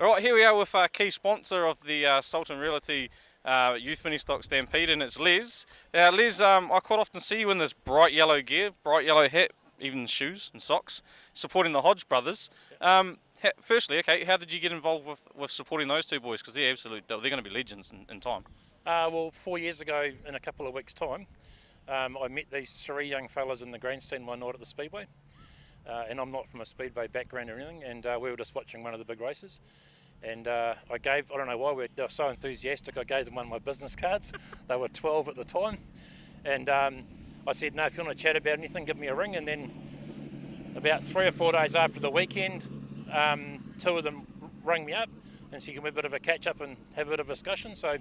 All right, here we are with a key sponsor of the Sallan Realty Youth Ministock Stampede, and it's Les. Now, Les, I quite often see you in this bright yellow gear, bright yellow hat, even shoes and socks, supporting the Hodge brothers. Firstly, okay, how did you get involved with supporting those two boys? Because they're going to be legends in time. Well, 4 years ago, in a couple of weeks' time, I met these three young fellas in the grandstand one night at the Speedway. And I'm not from a Speedway background or anything, and we were just watching one of the big races. And I don't know why, they were so enthusiastic, I gave them one of my business cards. They were 12 at the time. And I said, no, if you want to chat about anything, give me a ring. And then about 3 or 4 days after the weekend, two of them rang me up and said, can we have a bit of a catch up and have a bit of a discussion? So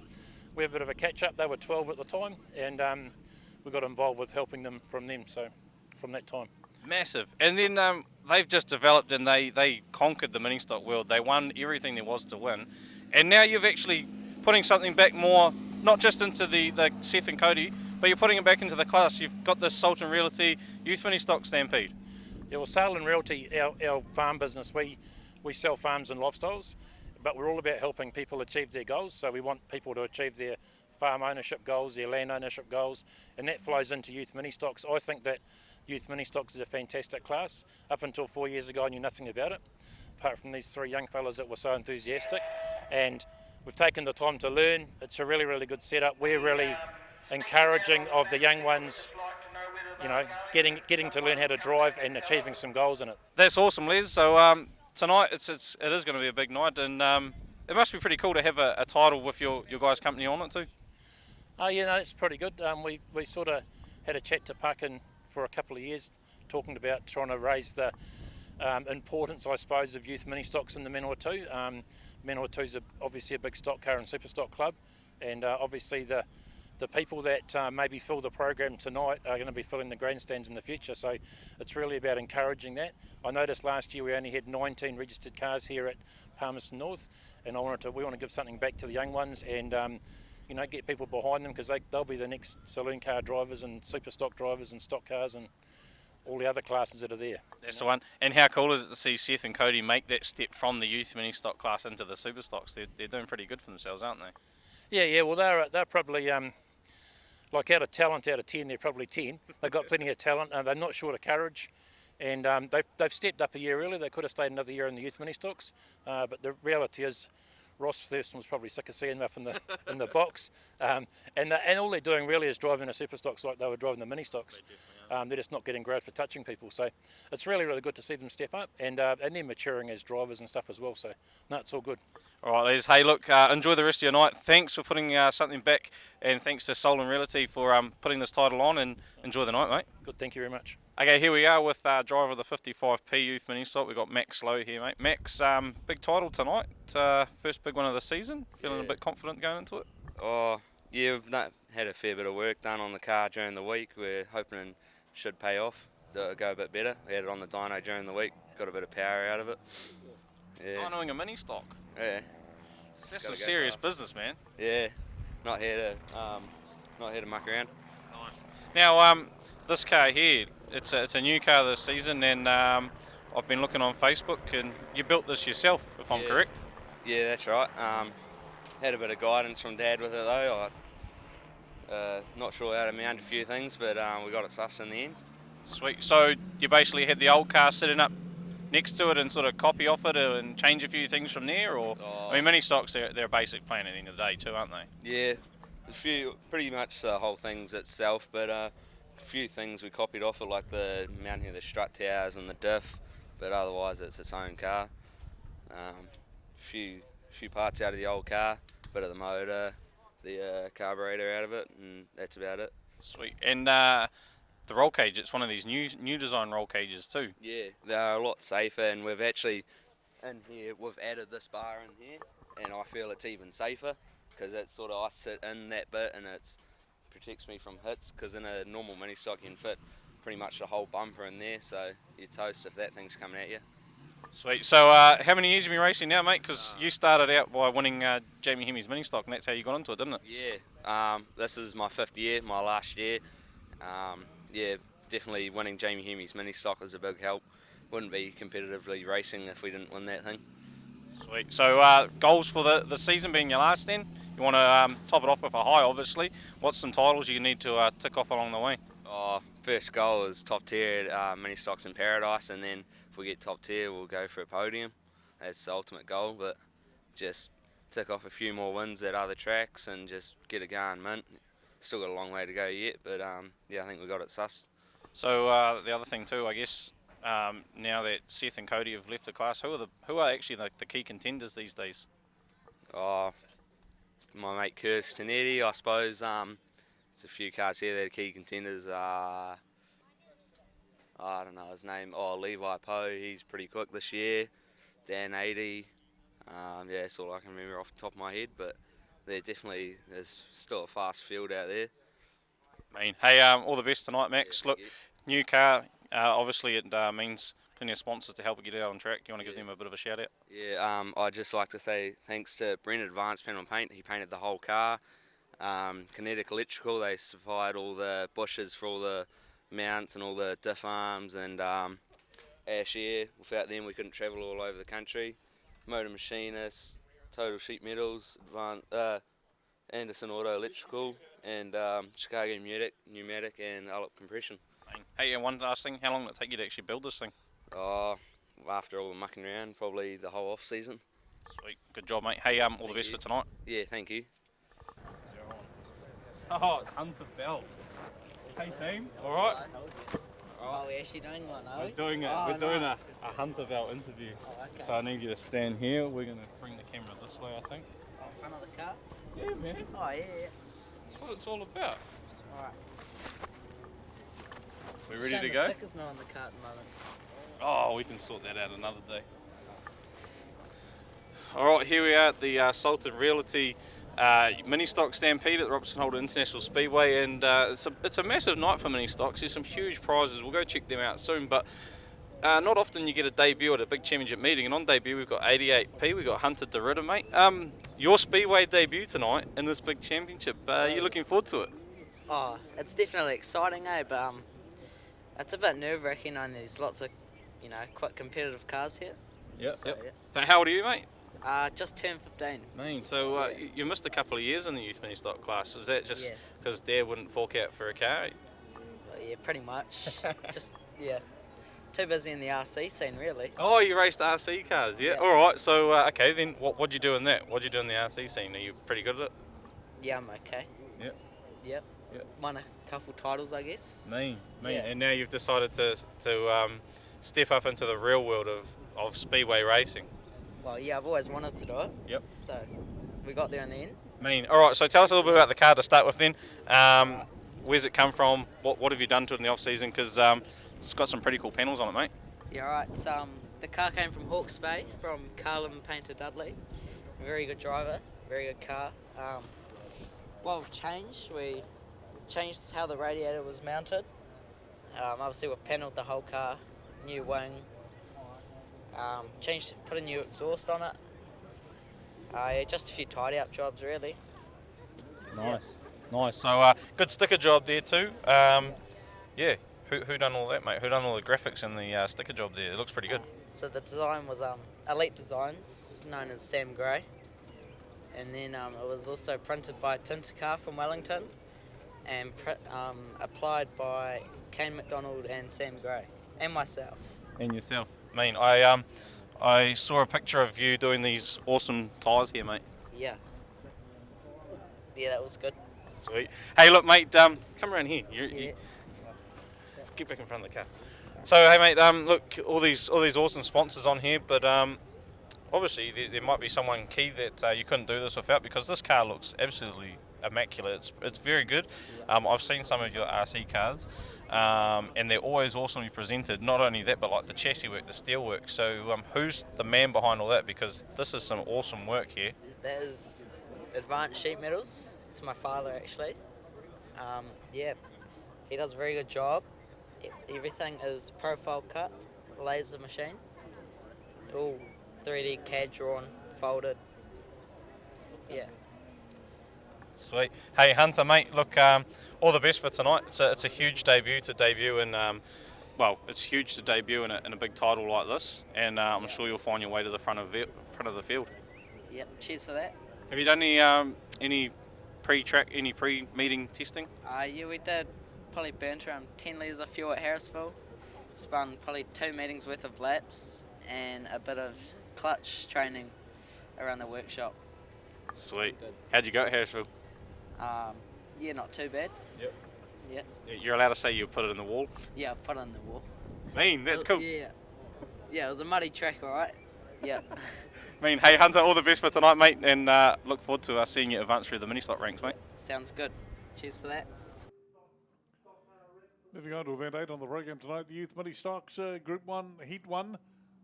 we have a bit of a catch up. They were 12 at the time, and we got involved with helping them from that time. Massive. And then they've just developed, and they conquered the mini stock world. They won everything there was to win. And now you've actually putting something back more, not just into the Seth and Cody, but you're putting it back into the class. You've got this Sallan Realty Youth Ministocks Stampede. Yeah, well, Sallan Realty, our farm business, we sell farms and lifestyles, but we're all about helping people achieve their goals. So we want people to achieve their farm ownership goals, their land ownership goals, and that flows into Youth Ministocks. I think that Youth Ministocks is a fantastic class. Up until 4 years ago, I knew nothing about it, apart from these three young fellas that were so enthusiastic. And we've taken the time to learn. It's a really, really good setup. We're really encouraging of the young ones, you know, getting to learn how to drive and achieving some goals in it. That's awesome, Les. So tonight it is going to be a big night, and it must be pretty cool to have a title with your guys' company on it too. Oh yeah, no, it's pretty good. We sort of had a chat to Puckin for a couple of years, talking about trying to raise the importance, I suppose, of Youth Ministocks in the Manawatu. Manawatu is obviously a big stock car and superstock club, and obviously the people that maybe fill the program tonight are going to be filling the grandstands in the future. So it's really about encouraging that. I noticed last year we only had 19 registered cars here at Palmerston North, and we want to give something back to the young ones and you know, get people behind them, because they'll be the next saloon car drivers and superstock drivers and stock cars and all the other classes that are there. That's the one. And how cool is it to see Seth and Cody make that step from the youth mini stock class into the superstocks? They're doing pretty good for themselves, aren't they? Yeah. Well, they're probably like out of 10, they're probably 10. They've got plenty of talent. They're not short of courage, and they've stepped up a year early. They could have stayed another year in the Youth Ministocks, but the reality is Ross Thurston was probably sick of seeing them up in the box, and all they're doing really is driving a superstocks like they were driving the mini stocks. They're just not getting grade for touching people. So it's really, really good to see them step up, and they're maturing as drivers and stuff as well. So no, it's all good. All right, Les. Hey, look, enjoy the rest of your night. Thanks for putting something back, and thanks to Sallan Realty for putting this title on, and enjoy the night, mate. Good, thank you very much. Okay, here we are with driver of the 55P Youth Ministock. We've got Max Lowe here, mate. Max, big title tonight. First big one of the season. Feeling a bit confident going into it? Oh, yeah, we've had a fair bit of work done on the car during the week. We're hoping it should pay off, go a bit better. We had it on the dyno during the week, got a bit of power out of it. Yeah. Dynoing a mini stock? Yeah. That's some serious business, man. Yeah, not here to muck around. Nice. Now, this car here, it's a new car this season, and I've been looking on Facebook, and you built this yourself, if I'm correct? Yeah, that's right. Had a bit of guidance from Dad with it though. Not sure how to mount a few things, but we got it sussed in the end. Sweet. So you basically had the old car sitting up next to it and sort of copy off it and change a few things from there, or I mean, mini stocks, they're a basic plan at the end of the day too, aren't they? Yeah, a few, pretty much the whole thing's itself, but a few things we copied off it, like the mounting of the strut towers and the diff, but otherwise it's its own car. Few parts out of the old car, bit of the motor, the carburetor out of it, and that's about it. Sweet. And the roll cage, it's one of these new design roll cages too. Yeah, they're a lot safer, and we've actually, in here, we've added this bar in here, and I feel it's even safer, because it's sort of, I sit in that bit and it protects me from hits, because in a normal mini stock you can fit pretty much the whole bumper in there, so you're toast if that thing's coming at you. Sweet. So how many years have you been racing now, mate? Because you started out by winning Jamie Hemmy's mini stock, and that's how you got into it, didn't it? Yeah, this is my 5th year, my last year. Yeah, definitely winning Jamie Hemmy's mini stock is a big help. Wouldn't be competitively racing if we didn't win that thing. Sweet. So goals for the season being your last then? You want to top it off with a high, obviously. What's some titles you need to tick off along the way? First goal is top tier at Ministocks in Paradise, and then if we get top tier, we'll go for a podium. That's the ultimate goal, but just tick off a few more wins at other tracks and just get a go in Mint. Still got a long way to go yet, but yeah, I think we got it sussed. So the other thing too, I guess, now that Seth and Cody have left the class, who are actually the key contenders these days? My mate Curtis Tanetti, I suppose. There's a few cars here that are key contenders. I don't know his name. Levi Poe, he's pretty quick this year. Dan 80. Yeah, that's all I can remember off the top of my head, but there's still a fast field out there. Hey, all the best tonight, Max. Yeah, Look, new car, obviously it means plenty of sponsors to help it get out on track. You want to give them a bit of a shout out? Yeah, I'd just like to say thanks to Brent Advanced Panel Paint. He painted the whole car. Kinetic Electrical, they supplied all the bushes for all the mounts and all the diff arms, and Ash Air. Without them we couldn't travel all over the country. Motor Machinists, Total Sheet Metals, Anderson Auto Electrical, and Chicago Pneumatic and Ulip Compression. Hey, and one last thing, how long did it take you to actually build this thing? After all the mucking around, probably the whole off season. Sweet, good job, mate. Hey, all the best for tonight. Yeah, thank you. Oh, it's Hunter Bell. Hey team, all right? Oh, we're actually doing one, are we? We're doing it. Oh, We're doing nice. a Hunter Bell interview. Oh, okay. So I need you to stand here. We're going to bring the camera this way, I think. Oh, in front of the car? Yeah, man. Oh, yeah. That's what it's all about. Alright. We ready to go? The sticker's not on the car at the moment. Oh, we can sort that out another day. All right, here we are at the Sallan Realty Ministock Stampede at the Robertson Holden International Speedway, and it's a massive night for Ministocks. There's some huge prizes. We'll go check them out soon, but not often you get a debut at a big championship meeting, and on debut we've got 88P, we've got Hunter Deridder, mate. Your Speedway debut tonight in this big championship, you're looking forward to it? Oh, it's definitely exciting, eh? But it's a bit nerve-wracking knowing there's lots of, quite competitive cars here. Yep, So, yep. yeah. So how old are you, mate? Just turned 15. Man, so you missed a couple of years in the Youth Ministock class. Is that just because Dad wouldn't fork out for a car? Well, yeah, pretty much. Just, yeah. Too busy in the RC scene, really. Oh, you raced RC cars, yeah? All right, so, okay, then what'd you do in that? What'd you do in the RC scene? Are you pretty good at it? Yeah, I'm okay. Yep. Yep. Yep. Won a couple titles, I guess. Mean. Yeah. And now you've decided to step up into the real world of Speedway racing. Well, yeah, I've always wanted to do it. Yep. So, we got there in the end. Mean. All right, so tell us a little bit about the car to start with then. Where's it come from? What have you done to it in the off-season? Because it's got some pretty cool panels on it, mate. Yeah, right. The car came from Hawke's Bay, from Carlin Painter Dudley. Very good driver, very good car. What we've changed, we changed how the radiator was mounted. Obviously we've panelled the whole car, new wing. Put a new exhaust on it. Yeah, just a few tidy up jobs really. Nice. Nice. So good sticker job there too. Yeah. Who done all that, mate? Who done all the graphics in the sticker job there? It looks pretty good. So the design was Elite Designs, known as Sam Gray. And then it was also printed by Tintercar from Wellington and applied by Kane McDonald and Sam Gray and myself. And yourself. I mean, I saw a picture of you doing these awesome tyres here, mate. Yeah. Yeah, that was good. Sweet. Hey, look, mate, come around here. You get back in front of the car. So, hey, mate, look, all these awesome sponsors on here, but obviously there might be someone key that you couldn't do this without, because this car looks absolutely immaculate. It's very good. I've seen some of your RC cars, and they're always awesomely presented. Not only that, but like the chassis work, the steel work. So who's the man behind all that? Because this is some awesome work here. That is Advanced Sheet Metals. It's my father, actually. Yeah, he does a very good job. Everything is profile cut, laser machine, all 3D CAD drawn, folded. Yeah. Sweet. Hey, Hunter, mate, look, all the best for tonight. It's a huge debut to debut in well, it's huge to debut in a big title like this, and I'm sure you'll find your way to the front of the field. Yep, cheers for that. Have you done any pre-meeting testing? Yeah, we did probably burnt around 10 litres of fuel at Harrisville. Spun probably 2 meetings worth of laps and a bit of clutch training around the workshop. Sweet. How'd you go at Harrisville? Yeah, not too bad. Yep. Yep. You're allowed to say you put it in the wall? Yeah, I put it in the wall. That's cool. Yeah. Yeah, it was a muddy track, alright. Yeah. Hey Hunter, all the best for tonight, mate, and look forward to seeing you advance through the Ministock ranks, mate. Sounds good. Cheers for that. Moving on to event 8 on the program tonight, the Youth Ministocks Group 1, Heat 1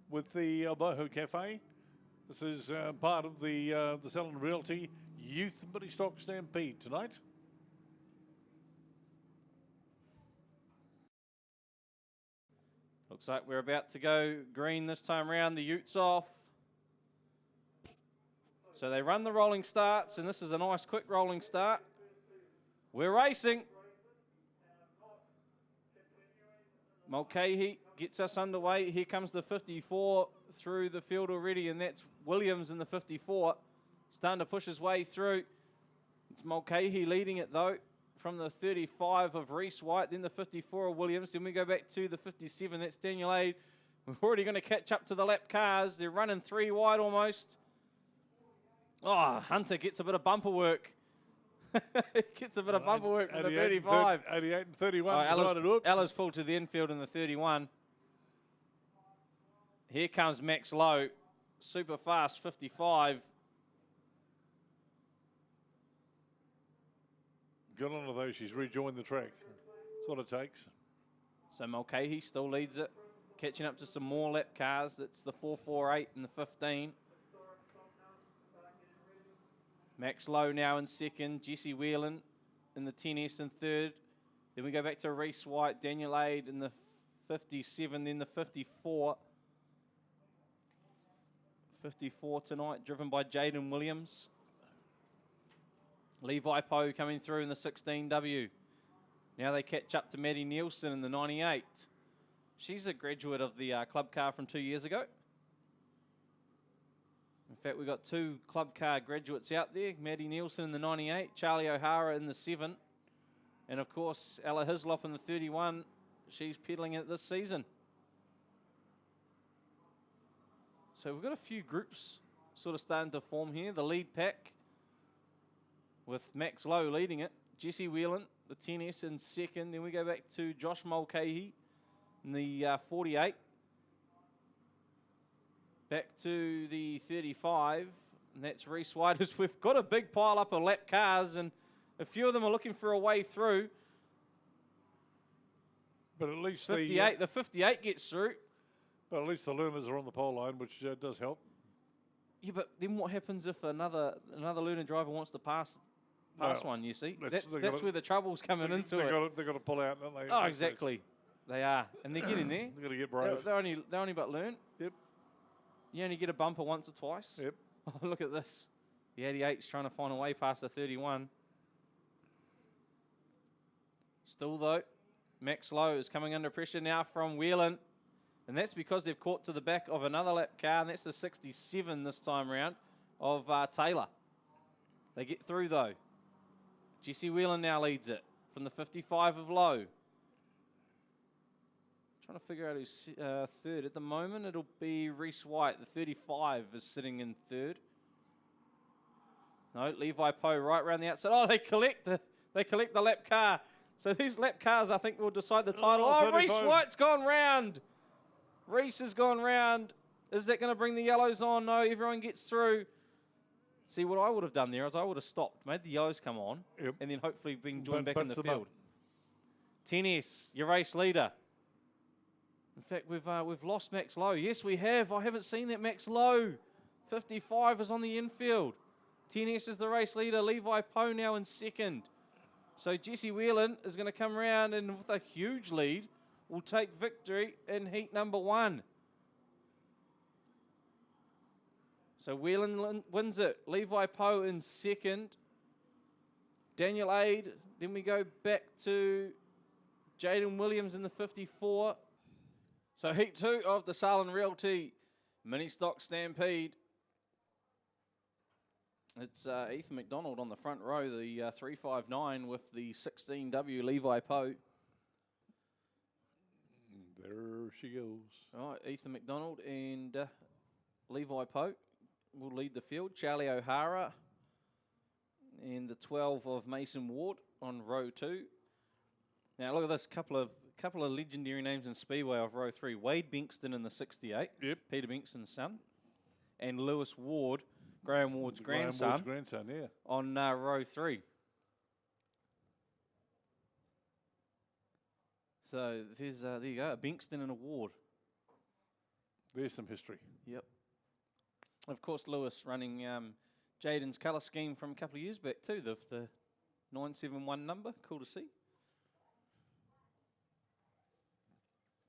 with the Boho Cafe. This is part of the Sallan Realty Youth Ministock Stampede tonight. Looks like we're about to go green this time round. The Utes off. So they run the rolling starts, and this is a nice quick rolling start. We're racing. Mulcahy gets us underway. Here comes the 54 through the field already, and that's Williams in the 54. Starting to push his way through. It's Mulcahy leading it, though, from the 35 of Reese White, then the 54 of Williams. Then we go back to the 57. That's Daniel Aid. We're already going to catch up to the lap cars. They're running 3 wide almost. Oh, Hunter gets a bit of bumper work. Gets a bit of bumper work from the 35. 88 and 31. Ella's pulled to the infield in the 31. Here comes Max Lowe. Super fast, 55. Good on her though, she's rejoined the track. That's what it takes. So Mulcahy still leads it. Catching up to some more lap cars. That's the 448 and the 15. Max Lowe now in second. Jesse Whelan in the 10S in third. Then we go back to Reese White, Daniel Aid in the 57, then the 54. 54 tonight, driven by Jaden Williams. Levi Poe coming through in the 16W. Now they catch up to Maddie Nielsen in the 98. She's a graduate of the club car from 2 years ago. In fact, we've got 2 club car graduates out there. Maddie Nielsen in the 98, Charlie O'Hara in the 7. And, of course, Ella Hislop in the 31. She's pedaling it this season. So we've got a few groups sort of starting to form here. The lead pack with Max Lowe leading it. Jesse Whelan, the 10S in second. Then we go back to Josh Mulcahy in the 48. Back to the 35, and that's Reese White. We've got a big pile up of lap cars, and a few of them are looking for a way through. But at least 58, the 58 gets through. But at least the learners are on the pole line, which does help. Yeah, but then what happens if another learner driver wants to pass one, you see? That's where the trouble's coming into it. They've got to pull out, don't they? Oh, exactly. They are. And they're getting there. They've got to get brave. They're only but learn. Yep. You only get a bumper once or twice. Yep. Oh, look at this. The 88's trying to find a way past the 31. Still, though, Max Lowe is coming under pressure now from Whelan. And that's because they've caught to the back of another lap car, and that's the 67 this time round of Taylor. They get through, though. Jesse Whelan now leads it from the 55 of Lowe. Trying to figure out who's third. At the moment, it'll be Reese White. The 35 is sitting in third. No, Levi Poe right around the outside. Oh, they collect the lap car. So these lap cars, I think, will decide the title. Oh, Reese White's gone round. Reese has gone round. Is that going to bring the yellows on? No, everyone gets through. See, what I would have done there is I would have stopped, made the yellows come on, and then hopefully been joined back in the field. 10S, your race leader. In fact, we've lost Max Lowe. Yes, we have. I haven't seen that Max Lowe. 55 is on the infield. 10S is the race leader. Levi Poe now in second. So Jesse Whelan is going to come around and with a huge lead will take victory in heat number 1. So Whelan wins it. Levi Poe in second. Daniel Aid. Then we go back to Jaden Williams in the 54. So heat 2 of the Sallan Realty Ministock Stampede. It's Ethan McDonald on the front row, the 359 with the 16W Levi Poe. There she goes. All right, Ethan McDonald and Levi Poe will lead the field. Charlie O'Hara and the 12 of Mason Ward on row 2. Now look at this, couple of legendary names in Speedway of row 3. Wade Binkston in the 68. Yep. Peter Binkston's son. And Lewis Ward, Graham Ward's grandson. Yeah. On row 3. So there's there you go, a Binkston and a Ward. There's some history. Yep. Of course, Lewis running Jaden's colour scheme from a couple of years back too, the 971 number. Cool to see.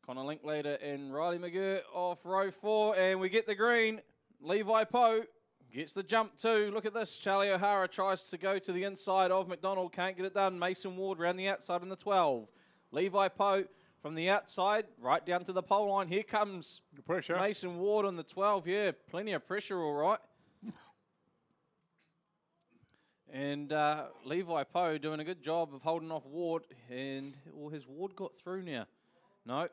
Connor Linklater and Riley McGurr off row 4, and we get the green. Levi Poe gets the jump too. Look at this. Charlie O'Hara tries to go to the inside of McDonald. Can't get it done. Mason Ward round the outside in the 12. Levi Poe from the outside right down to the pole line. Here comes pressure. Mason Ward on the 12. Yeah, plenty of pressure, all right. And Levi Poe doing a good job of holding off Ward. And has Ward got through now? No.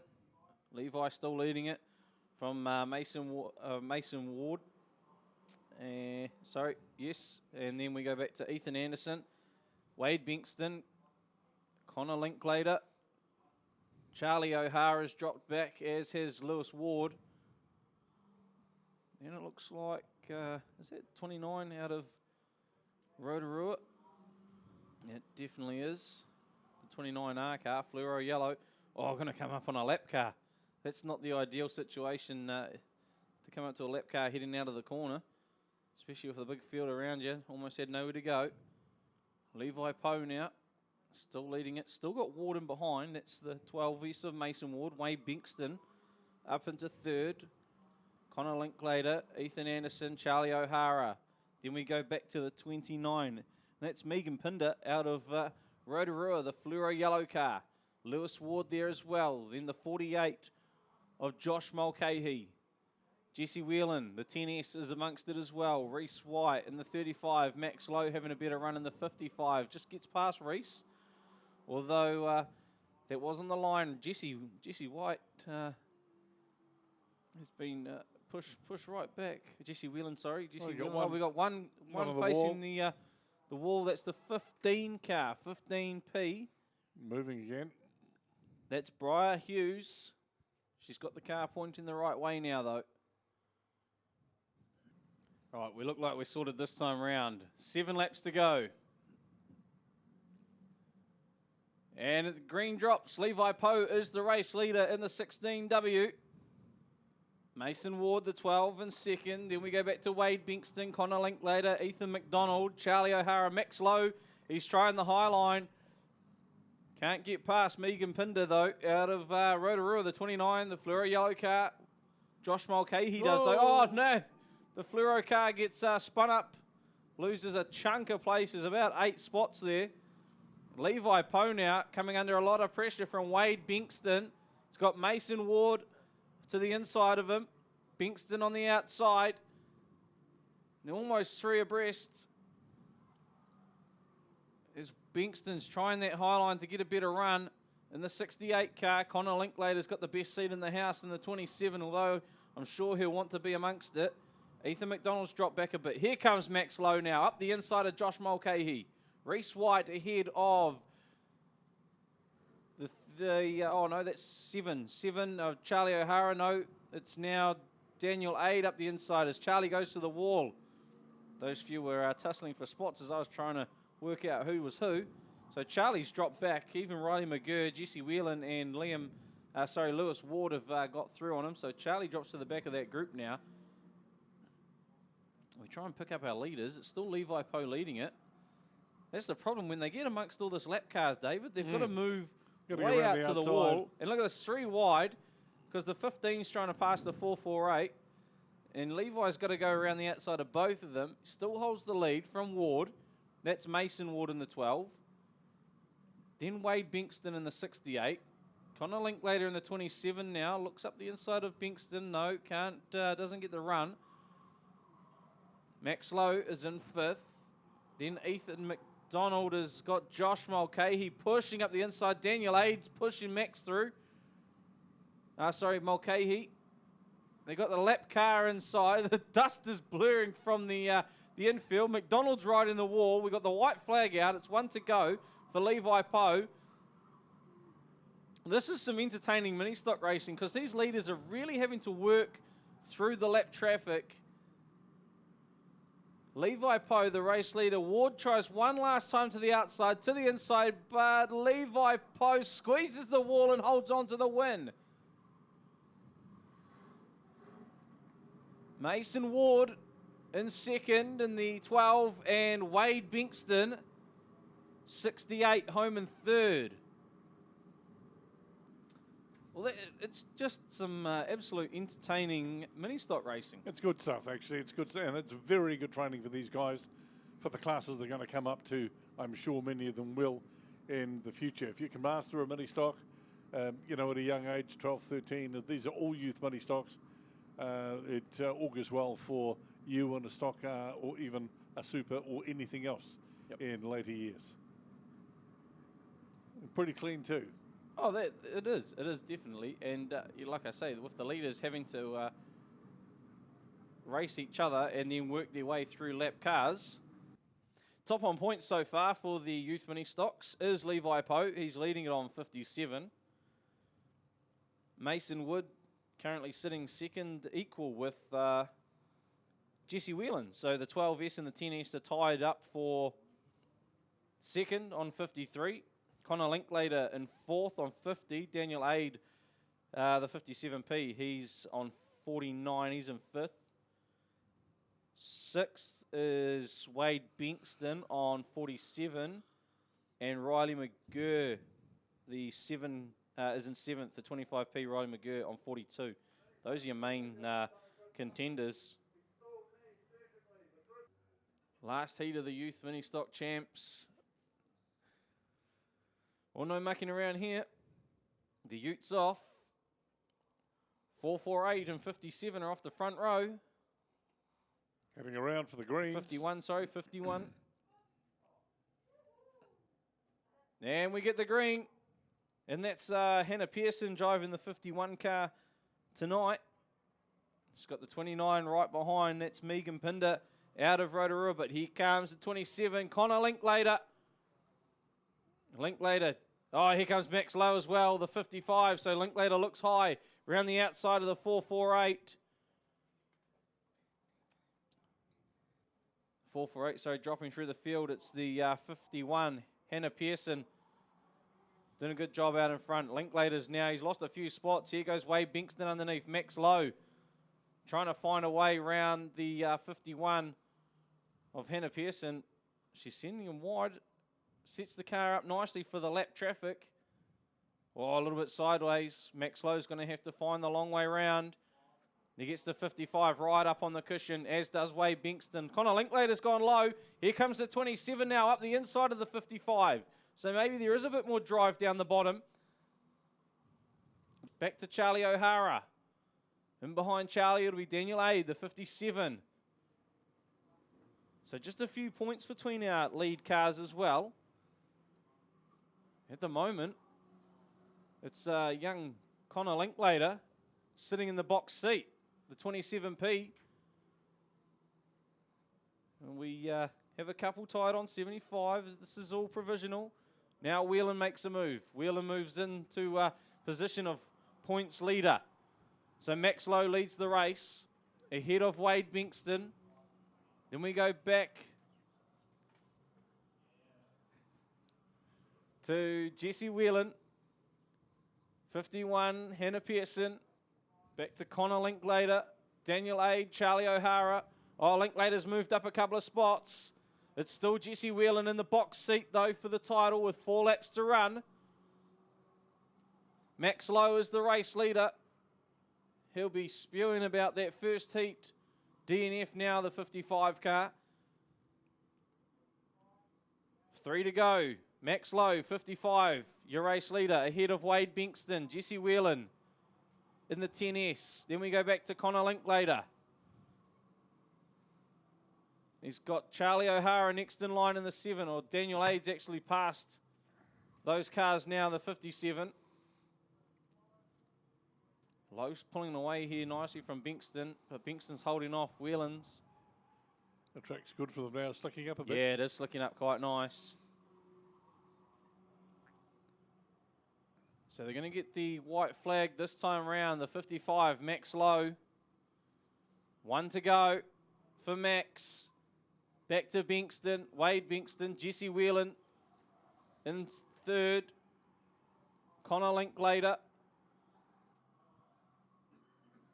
Levi still leading it from Mason Ward. Sorry, yes. And then we go back to Ethan Anderson, Wade Binkston, Connor Linklater. Charlie O'Hara's dropped back, as has Lewis Ward. And it looks like, is that 29 out of Rotorua? It definitely is. The 29R car, fluoro yellow. Oh, going to come up on a lap car. That's not the ideal situation to come up to a lap car heading out of the corner, especially with a big field around you. Almost had nowhere to go. Levi Poe now, still leading it. Still got Ward in behind. That's the 12 east of Mason Ward. Wade Binkston up into third. Connor Linklater, Ethan Anderson, Charlie O'Hara. Then we go back to the 29. That's Megan Pinder out of Rotorua, the fluoro yellow car. Lewis Ward there as well. Then the 48 of Josh Mulcahy. Jesse Whelan, the 10S, is amongst it as well. Reese White in the 35. Max Lowe having a better run in the 55. Just gets past Reese. Although that was on the line. Jesse White has been pushed right back. Jesse Whelan, sorry. Jesse Whelan. One, we got one on facing the wall. That's the 15 car, 15P. Moving again. That's Briar Hughes. She's got the car pointing the right way now, though. All right, we look like we're sorted this time round. 7 laps to go. And the green drops. Levi Poe is the race leader in the 16W. Mason Ward, the 12, in second. Then we go back to Wade Binkston, Connor Linklater, Ethan McDonald, Charlie O'Hara, Max Lowe. He's trying the high line. Can't get past Megan Pinder, though, out of Rotorua, the 29, the fluoro yellow car. Josh Mulcahy does, though. Oh, no. The fluoro car gets spun up, loses a chunk of places, about 8 spots there. Levi Poe now coming under a lot of pressure from Wade Binkston. He's got Mason Ward to the inside of him. Binkston on the outside. They're almost 3 abreast. As Binkston's trying that high line to get a better run. In the 68 car, Connor Linklater's got the best seat in the house in the 27, although I'm sure he'll want to be amongst it. Ethan McDonald's dropped back a bit. Here comes Max Lowe now, up the inside of Josh Mulcahy. Reese White ahead of oh no, that's 7. 7 of Charlie O'Hara. No, it's now Daniel Aid up the inside as Charlie goes to the wall. Those few were tussling for spots as I was trying to work out who was who. So Charlie's dropped back. Even Riley McGurr, Jesse Whelan and Lewis Ward have got through on him. So Charlie drops to the back of that group now. We try and pick up our leaders. It's still Levi Poe leading it. That's the problem. When they get amongst all this lap cars, David, they've got to move way out to the wall. And look at this, 3 wide, because the 15's trying to pass the 448. And Levi's got to go around the outside of both of them. Still holds the lead from Ward. That's Mason Ward in the 12. Then Wade Binkston in the 68. Connor Linklater in the 27 now. Looks up the inside of Bankston. No, can't. Doesn't get the run. Max Lowe is in 5th. Then Ethan McDonald has got Josh Mulcahy pushing up the inside. Daniel Aids pushing Max through. Mulcahy. They got the lap car inside. The dust is blurring from the infield. McDonald's right in the wall. We got the white flag out. It's 1 to go for Levi Poe. This is some entertaining mini stock racing because these leaders are really having to work through the lap traffic. Levi Poe, the race leader. Ward tries one last time to the outside, to the inside, but Levi Poe squeezes the wall and holds on to the win. Mason Ward in second in the 12, and Wade Bankston, 68, home in third. Well, it's just some absolute entertaining mini stock racing. It's good stuff, actually. It's good, and it's very good training for these guys, for the classes they're going to come up to. I'm sure many of them will in the future. If you can master a mini stock, at a young age, 12, 13, these are all youth mini stocks. It augurs well for you and a stock car or even a super or anything else in later years. Pretty clean too. Oh, it is definitely. And like I say, with the leaders having to race each other and then work their way through lap cars. Top on points so far for the Youth Ministocks is Levi Poe. He's leading it on 57. Mason Wood currently sitting second, equal with Jesse Whelan. So the 12S and the 10S are tied up for second on 53. Connor Linklater in 4th on 50. Daniel Aid, the 57P, he's on 49. He's in 5th. 6th is Wade Bankston on 47. And Riley McGurr, the 7, is in 7th. The 25P, Riley McGurr on 42. Those are your main contenders. Last heat of the Youth Mini Stock Champs. Well, no mucking around here. The Utes off. 448 and 57 are off the front row. Heading around for the greens. 51. And we get the green. And that's Hannah Pearson driving the 51 car tonight. She's got the 29 right behind. That's Megan Pinder out of Rotorua. But here comes the 27, Connor Linklater. Oh, here comes Max Lowe as well, the 55. So Linklater looks high around the outside of the 448. 448, so dropping through the field. It's the 51, Hannah Pearson. Doing a good job out in front. Linklater's now, he's lost a few spots. Here goes Wade Bankston underneath. Max Lowe trying to find a way around the 51 of Hannah Pearson. She's sending him wide. Sets the car up nicely for the lap traffic. Oh, a little bit sideways. Max Lowe's going to have to find the long way round. He gets the 55 right up on the cushion, as does Wade Bankston. Connor Linklater's gone low. Here comes the 27 now up the inside of the 55. So maybe there is a bit more drive down the bottom. Back to Charlie O'Hara. In behind Charlie, it'll be Daniel Aid, the 57. So just a few points between our lead cars as well. At the moment, it's young Connor Linklater sitting in the box seat, the 27P. And we have a couple tied on 75. This is all provisional. Now Whelan makes a move. Whelan moves into position of points leader. So Max Lowe leads the race ahead of Wade Bankston. Then we go back to Jesse Whelan, 51, Hannah Pearson, back to Connor Linklater, Daniel Aid, Charlie O'Hara. Oh, Linklater's moved up a couple of spots. It's still Jesse Whelan in the box seat, though, for the title with 4 laps to run. Max Lowe is the race leader. He'll be spewing about that first heat. DNF now, the 55 car. 3 to go. Max Lowe, 55. your race leader, ahead of Wade Bankston, Jesse Whelan in the 10S. Then we go back to Connor Linklater. He's got Charlie O'Hara next in line in the 7, or Daniel Aids actually passed those cars now in the 57. Lowe's pulling away here nicely from Bankston, but Bankston's holding off Whelan's. The track's good for them now, slicking up a bit. Yeah, it is slicking up quite nice. So they're going to get the white flag this time around, the 55, Max Lowe. 1 to go for Max. Back to Bankston, Wade Bankston, Jesse Whelan in 3rd. Connor Linklater.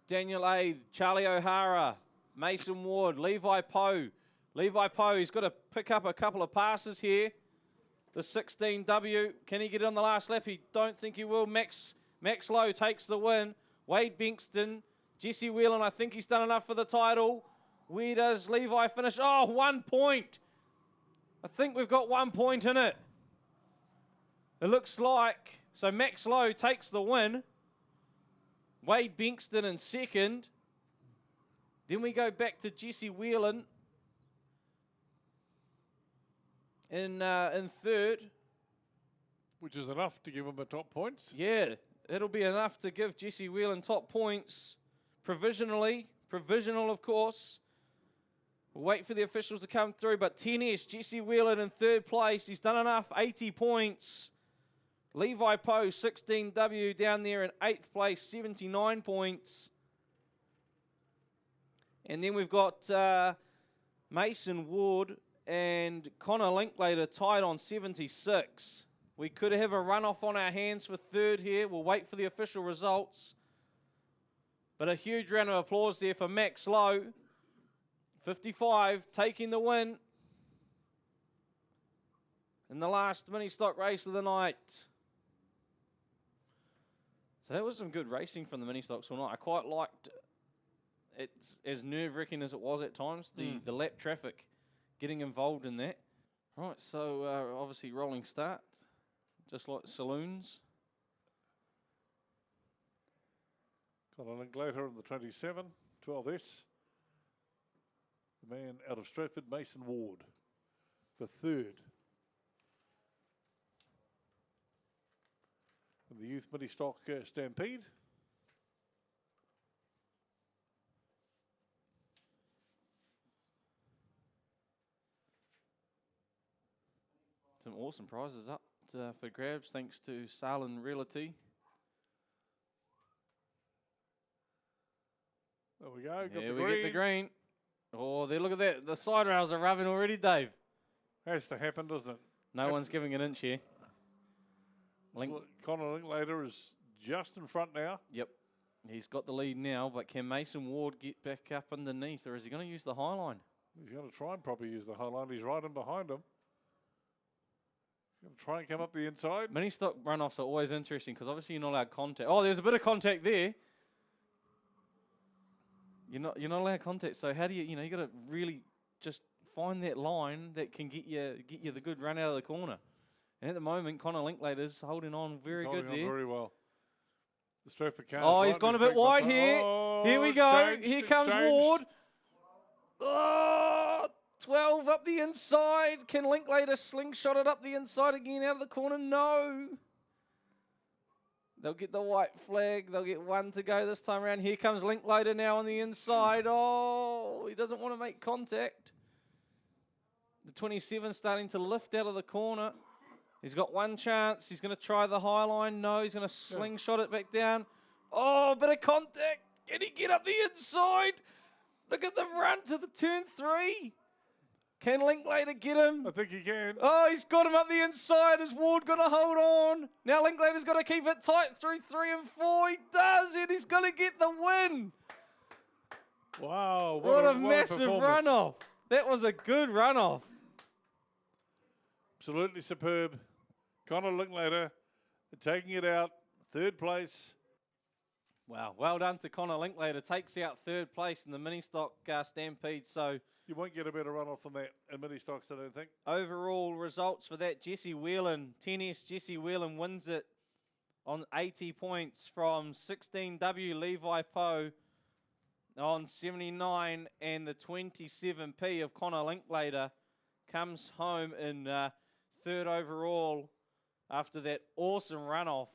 Daniel Aid, Charlie O'Hara, Mason Ward, Levi Poe. Levi Poe, he's got to pick up a couple of passes here. The 16W, can he get it on the last lap? He don't think he will. Max Lowe takes the win. Wade Bankston, Jesse Whelan, I think he's done enough for the title. Where does Levi finish? Oh, 1 point. I think we've got 1 point in it. It looks like. So Max Lowe takes the win. Wade Bankston in 2nd. Then we go back to Jesse Whelan in 3rd. Which is enough to give him a top points. Yeah, it'll be enough to give Jesse Whelan top points provisionally. Provisional, of course. We'll wait for the officials to come through, but 10S, Jesse Whelan in 3rd place. He's done enough, 80 points. Levi Poe, 16W down there in 8th place, 79 points. And then we've got Mason Ward and Connor Linklater tied on 76. We could have a runoff on our hands for 3rd here. We'll wait for the official results. But a huge round of applause there for Max Lowe. 55, taking the win in the last mini stock race of the night. So that was some good racing from the mini stocks all night. I quite liked it, as nerve-wracking as it was at times, the lap traffic getting involved in that. Right, so obviously rolling start, just like Saloons. Connor Linklater in the 27, 12S. The man out of Stratford, Mason Ward, for 3rd. In the Youth Ministock Stampede. Some awesome prizes up for grabs, thanks to Sallan Realty. There we go. Got Yeah, the we green. get the green. Oh, there! Look at that. The side rails are rubbing already, Dave. Has to happen, doesn't it? No one's giving an inch here. Connor Linklater is just in front now. Yep. He's got the lead now, but can Mason Ward get back up underneath, or is he going to use the high line? He's going to try and probably use the high line. He's right in behind him. He's going to try and come up the inside. Mini stock runoffs are always interesting because obviously you're not allowed contact. Oh, there's a bit of contact there. You're not allowed contact. So how do you got to really just find that line that can get you the good run out of the corner. And at the moment, Connor Linklater's holding on very good there. Very well. The Stratford car. Oh, he's gone a bit wide here. Oh, Here we go. changed, Here it's comes changed. Ward. Oh, 12 up the inside. Can Linklater slingshot it up the inside again out of the corner? No. They'll get the white flag. They'll get one to go this time around. Here comes Linklater now on the inside. Oh, he doesn't want to make contact. The 27 starting to lift out of the corner. He's got one chance. He's going to try the high line. No, he's going to slingshot it back down. Oh, bit of contact. Can he get up the inside? Look at the run to the turn 3. Can Linklater get him? I think he can. Oh, he's got him up the inside. Is Ward going to hold on? Now Linklater's got to keep it tight through 3 and 4. He does it. He's going to get the win. Wow. What a what massive performance. runoff. That was a good runoff. Absolutely superb. Connor Linklater taking it out. 3rd place. Wow, well done to Connor Linklater. Takes out 3rd place in the Ministock Stampede. So You won't get a better run-off than that in Ministocks, I don't think. Overall results for that, Jesse Whelan, 10S Jesse Whelan wins it on 80 points from 16W Levi Poe on 79, and the 27P of Connor Linklater comes home in third overall after that awesome runoff